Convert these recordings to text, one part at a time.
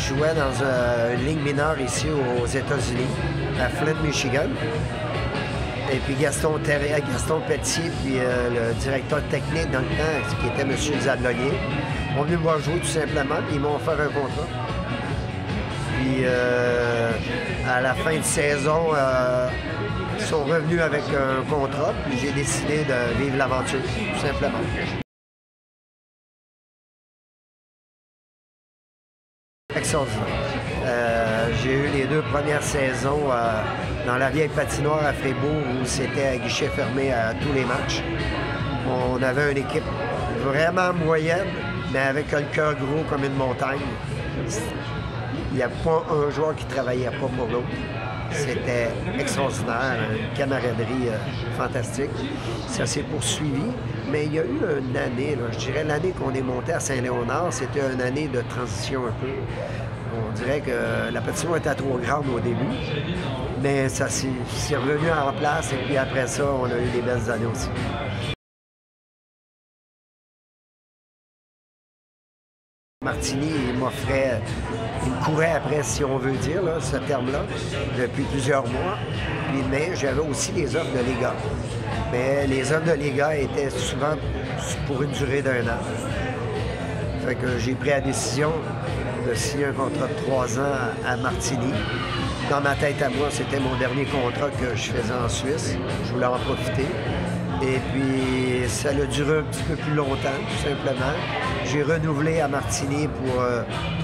je jouais dans une ligue mineure ici aux États-Unis, à Flint, Michigan. Et puis Gaston Pelletier, puis le directeur technique dans le temps, qui était M. Zablonnier, sont venus me voir jouer tout simplement, puis ils m'ont offert un contrat. Puis à la fin de saison, ils sont revenus avec un contrat, puis j'ai décidé de vivre l'aventure, tout simplement. Extraordinaire. J'ai eu les 2 premières saisons dans la vieille patinoire à Fribourg où c'était à guichet fermé à tous les matchs. On avait une équipe vraiment moyenne, mais avec un cœur gros comme une montagne. Il n'y a pas un joueur qui ne travaillait pas pour l'autre. C'était extraordinaire, une camaraderie fantastique. Ça s'est poursuivi, mais il y a eu une année, là, je dirais l'année qu'on est monté à Saint-Léonard, c'était une année de transition un peu. On dirait que la patinoire était trop grande au début, mais ça s'est revenu en place et puis après ça, on a eu des belles années aussi. Martini, il m'offrait, il me courait après, si on veut dire, là, ce terme-là, depuis plusieurs mois. Puis, mais j'avais aussi les offres de Liga. Mais les offres de Liga étaient souvent pour une durée d'1 an. Fait que j'ai pris la décision de signer un contrat de 3 ans à Martini. Dans ma tête à moi, c'était mon dernier contrat que je faisais en Suisse. Je voulais en profiter. Et puis, ça a duré un petit peu plus longtemps, tout simplement. J'ai renouvelé à Martini pour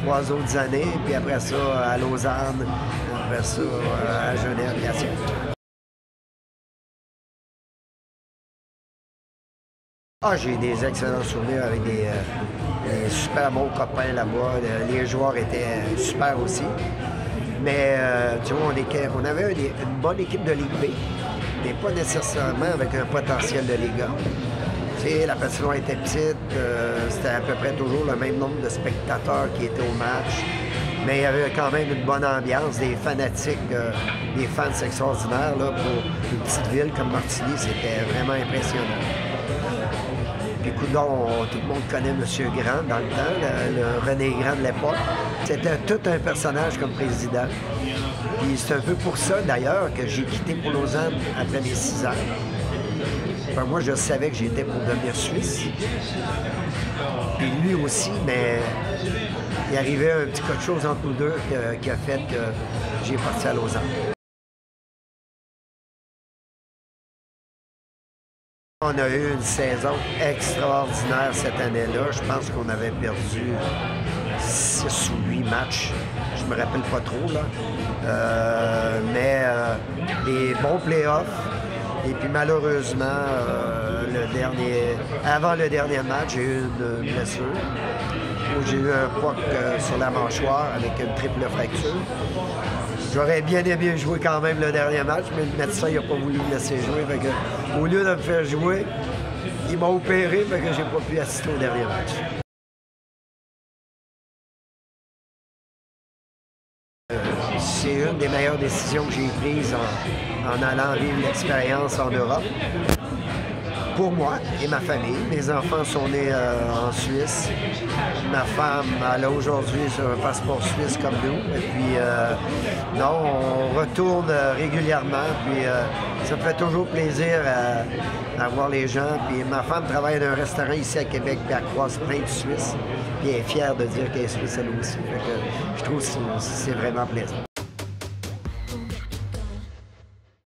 3 autres années, puis après ça, à Lausanne, après ça, à Genève et à Sierre. Ah, j'ai des excellents souvenirs avec des super bons copains là-bas. Les joueurs étaient super aussi. Mais, tu vois, on avait une bonne équipe de Ligue B, mais pas nécessairement avec un potentiel de Liga. Tu sais, la patinoire était petite, c'était à peu près toujours le même nombre de spectateurs qui étaient au match, mais il y avait quand même une bonne ambiance, des fanatiques, des fans extraordinaires. Là, pour une petite ville comme Martini, c'était vraiment impressionnant. Puis, coudonc, tout le monde connaît M. Grand dans le temps, le René Grand de l'époque. C'était tout un personnage comme président. Puis c'est un peu pour ça, d'ailleurs, que j'ai quitté pour Lausanne après mes 6 ans. Enfin, moi, je savais que j'étais pour devenir Suisse. Puis lui aussi, mais il arrivait un petit quelque chose entre nous deux qui a fait que j'ai parti à Lausanne. On a eu une saison extraordinaire cette année-là. Je pense qu'on avait perdu 6 ou 8 matchs. Je me rappelle pas trop, là. Mais des bons playoffs. Et puis malheureusement, avant le dernier match, j'ai eu une blessure où j'ai eu un poc sur la mâchoire avec une triple fracture. J'aurais bien aimé jouer quand même le dernier match, mais le médecin n'a pas voulu me laisser jouer. Fait que, au lieu de me faire jouer, il m'a opéré, fait que j'ai pas pu assister au dernier match. C'est une des meilleures décisions que j'ai prises en allant vivre l'expérience en Europe. Pour moi et ma famille. Mes enfants sont nés en Suisse. Ma femme, elle a aujourd'hui un passeport suisse comme nous. Et puis, non, on retourne régulièrement. Puis, ça me fait toujours plaisir à voir les gens. Puis, ma femme travaille dans un restaurant ici à Québec, puis elle croise plein de Suisses. Puis, elle est fière de dire qu'elle est Suisse elle aussi. Fait que, je trouve que c'est vraiment plaisant.